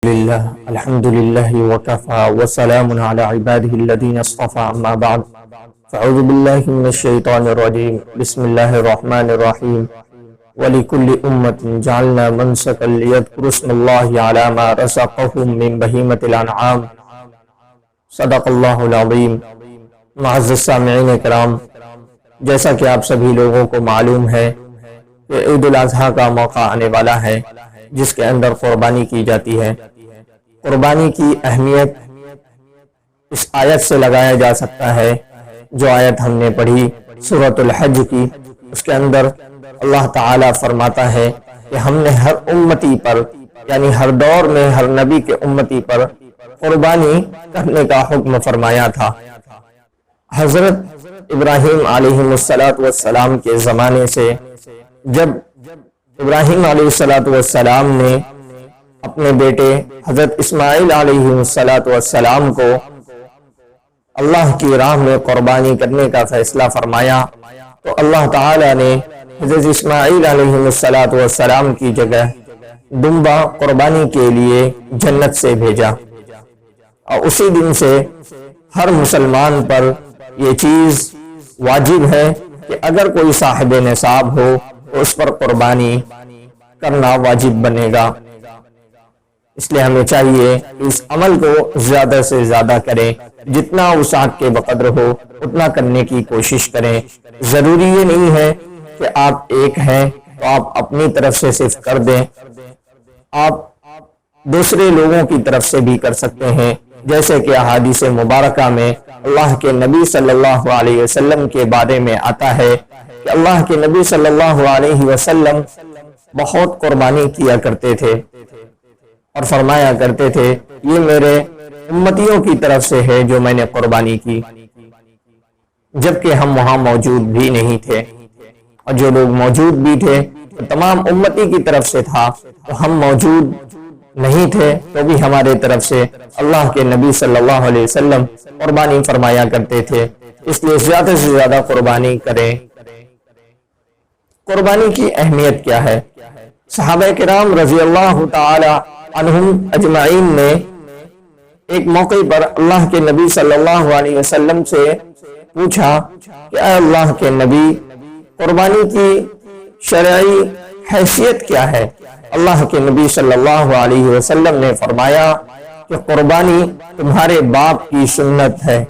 لله الحمد لله وكفى وسلام على عباده الذين اصطفى أما بعد فأعوذ بالله من الشيطان الرجيم بسم الله الرحمن الرحيم ولكل أمة جعلنا منسكا ليذكروا اسم الله على ما رزقهم من بهيمة الأنعام صدق اللہ العظیم۔ معزز سامعین کرام، جیسا کہ آپ سبھی لوگوں کو معلوم ہے کہ عید الاضحیٰ کا موقع آنے والا ہے جس کے اندر قربانی کی جاتی ہے۔ قربانی کی اہمیت اس آیت سے لگایا جا سکتا ہے جو آیت ہم نے پڑھی سورۃ الحج کی۔ اس کے اندر اللہ تعالیٰ فرماتا ہے کہ ہم نے ہر امتی پر، یعنی ہر دور میں ہر نبی کے امتی پر قربانی کرنے کا حکم فرمایا تھا۔ حضرت ابراہیم علیہ السلام کے زمانے سے جب ابراہیم علیہ السلام نے اپنے بیٹے حضرت اسماعیل علیہ السلام کو اللہ کی راہ میں قربانی کرنے کا فیصلہ فرمایا تو اللہ تعالی نے حضرت اسماعیل علیہ السلام کی جگہ دمبا قربانی کے لیے جنت سے بھیجا، اور اسی دن سے ہر مسلمان پر یہ چیز واجب ہے کہ اگر کوئی صاحب نصاب ہو تو اس پر قربانی کرنا واجب بنے گا۔ اس لیے ہمیں چاہیے کہ اس عمل کو زیادہ سے زیادہ کریں، جتنا وسعت کے بقدر ہو اتنا کرنے کی کوشش کریں۔ ضروری یہ نہیں ہے کہ آپ ایک ہیں تو آپ اپنی طرف سے صرف کر دیں، آپ دوسرے لوگوں کی طرف سے بھی کر سکتے ہیں، جیسے کہ احادیث مبارکہ میں اللہ کے نبی صلی اللہ علیہ وسلم کے بارے میں آتا ہے کہ اللہ کے نبی صلی اللہ علیہ وسلم بہت قربانی کیا کرتے تھے اور فرمایا کرتے تھے یہ میرے امتیوں کی طرف سے ہے جو میں نے قربانی کی، جبکہ ہم وہاں موجود بھی نہیں تھے، اور جو لوگ موجود بھی تھے تو تمام امتی کی طرف سے تھا، تو ہم موجود نہیں تھے تو بھی ہمارے طرف سے اللہ کے نبی صلی اللہ علیہ وسلم قربانی فرمایا کرتے تھے۔ اس لیے زیادہ سے زیادہ قربانی کریں۔ قربانی کی اہمیت کیا ہے؟ صحابہ کرام رضی اللہ تعالی عنہم اجمعین نے ایک موقع پر اللہ کے نبی صلی اللہ علیہ وسلم سے پوچھا کہ اے اللہ کے نبی، قربانی کی شرعی حیثیت کیا ہے؟ اللہ کے نبی صلی اللہ علیہ وسلم نے فرمایا کہ قربانی تمہارے باپ کی سنت ہے،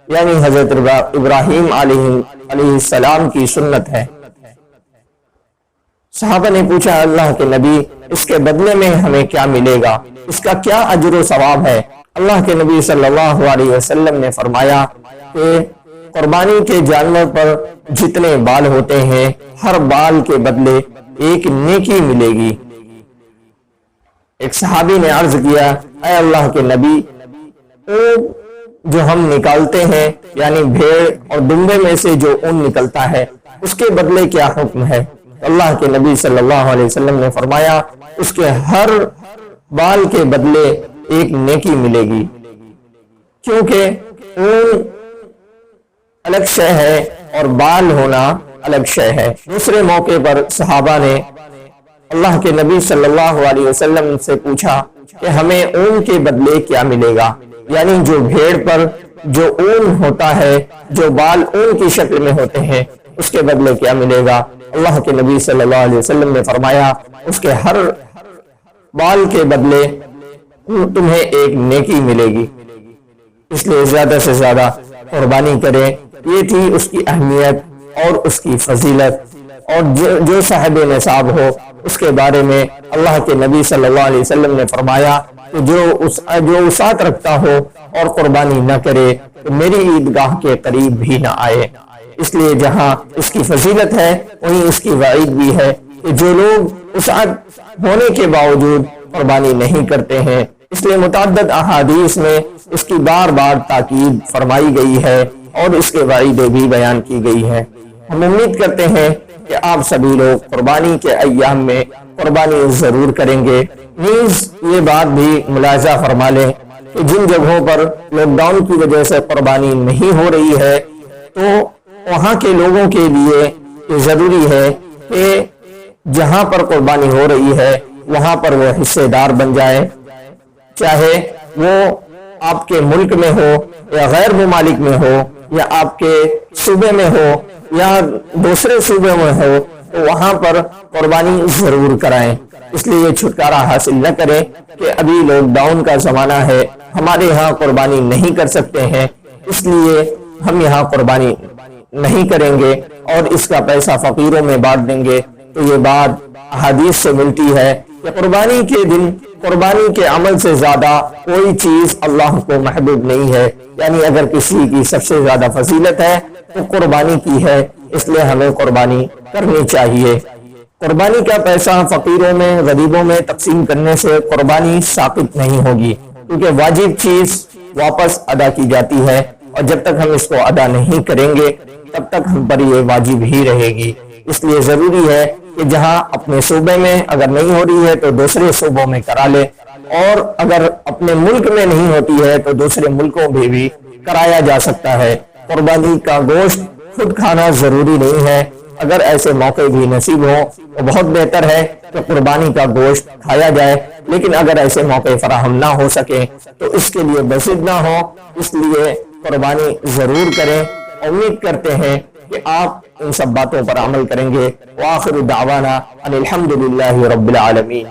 یعنی حضرت ابراہیم علیہ السلام کی سنت ہے۔ صحابہ نے پوچھا اللہ کے نبی، اس کے بدلے میں ہمیں کیا ملے گا؟ اس کا کیا اجر و ثواب ہے؟ اللہ کے نبی صلی اللہ علیہ وسلم نے فرمایا کہ قربانی کے جانور پر جتنے بال ہوتے ہیں ہر بال کے بدلے ایک نیکی ملے گی۔ ایک صحابی نے عرض کیا اے اللہ کے نبی، جو ہم نکالتے ہیں یعنی بھیڑ اور دمبے میں سے جو اون نکلتا ہے اس کے بدلے کیا حکم ہے؟ اللہ کے نبی صلی اللہ علیہ وسلم نے فرمایا اس کے ہر بال کے بدلے ایک نیکی ملے گی، کیونکہ اون الگ شے ہے اور بال ہونا الگ شے ہے۔ دوسرے موقع پر صحابہ نے اللہ کے نبی صلی اللہ علیہ وسلم سے پوچھا کہ ہمیں اون کے بدلے کیا ملے گا، یعنی جو بھیڑ پر جو اون ہوتا ہے، جو بال اون کی شکل میں ہوتے ہیں، اس کے بدلے کیا ملے گا؟ اللہ کے نبی صلی اللہ علیہ وسلم نے فرمایا اس کے ہر بال کے بدلے تمہیں ایک نیکی ملے گی۔ اس لیے زیادہ سے زیادہ قربانی کریں۔ یہ تھی اس کی اہمیت اور اس کی فضیلت، اور جو صاحب نصاب ہو اس کے بارے میں اللہ کے نبی صلی اللہ علیہ وسلم نے فرمایا کہ جو وسعت رکھتا ہو اور قربانی نہ کرے تو میری عیدگاہ کے قریب بھی نہ آئے۔ اس لیے جہاں اس کی فضیلت ہے وہیں اس کی وعید بھی ہے کہ جو لوگ وسعت ہونے کے باوجود قربانی نہیں کرتے ہیں۔ اس لیے متعدد احادیث میں اس کی بار بار تاکید فرمائی گئی ہے اور اس کے وعیدیں بھی بیان کی گئی ہے۔ ہم امید کرتے ہیں کہ آپ سبھی لوگ قربانی کے ایام میں قربانی ضرور کریں گے۔ نیز یہ بات بھی ملاحظہ فرما لیں کہ جن جگہوں پر لاک ڈاؤن کی وجہ سے قربانی نہیں ہو رہی ہے تو وہاں کے لوگوں کے لیے یہ ضروری ہے کہ جہاں پر قربانی ہو رہی ہے وہاں پر وہ حصے دار بن جائے، چاہے وہ آپ کے ملک میں ہو یا غیر ممالک میں ہو یا آپ کے صوبے میں ہو یا دوسرے صوبے میں ہو، تو وہاں پر قربانی ضرور کرائیں۔ اس لیے یہ چھٹکارا حاصل نہ کریں کہ ابھی لاک ڈاؤن کا زمانہ ہے، ہمارے ہاں قربانی نہیں کر سکتے ہیں، اس لیے ہم یہاں قربانی نہیں کریں گے اور اس کا پیسہ فقیروں میں بانٹ دیں گے۔ تو یہ بات احادیث سے ملتی ہے کہ قربانی کے دن قربانی کے عمل سے زیادہ کوئی چیز اللہ کو محبوب نہیں ہے، یعنی اگر کسی کی سب سے زیادہ فضیلت ہے تو قربانی کی ہے، اس لیے ہمیں قربانی کرنی چاہیے۔ قربانی کا پیسہ فقیروں میں غریبوں میں تقسیم کرنے سے قربانی ثابت نہیں ہوگی، کیونکہ واجب چیز واپس ادا کی جاتی ہے، اور جب تک ہم اس کو ادا نہیں کریں گے تب تک ہم پر یہ واجب ہی رہے گی۔ اس لیے ضروری ہے کہ جہاں اپنے صوبے میں اگر نہیں ہو رہی ہے تو دوسرے صوبوں میں کرا لے، اور اگر اپنے ملک میں نہیں ہوتی ہے تو دوسرے ملکوں میں بھی کرایا جا سکتا ہے۔ قربانی کا گوشت خود کھانا ضروری نہیں ہے، اگر ایسے موقع بھی نصیب ہوں تو بہت بہتر ہے کہ قربانی کا گوشت کھایا جائے، لیکن اگر ایسے موقع فراہم نہ ہو سکے تو اس کے لیے بضد نہ ہو، اس لیے قربانی ضرور کریں۔ امید کرتے ہیں کہ آپ ان سب باتوں پر عمل کریں گے۔ وآخر دعوانا ان الحمدللہ رب العالمین۔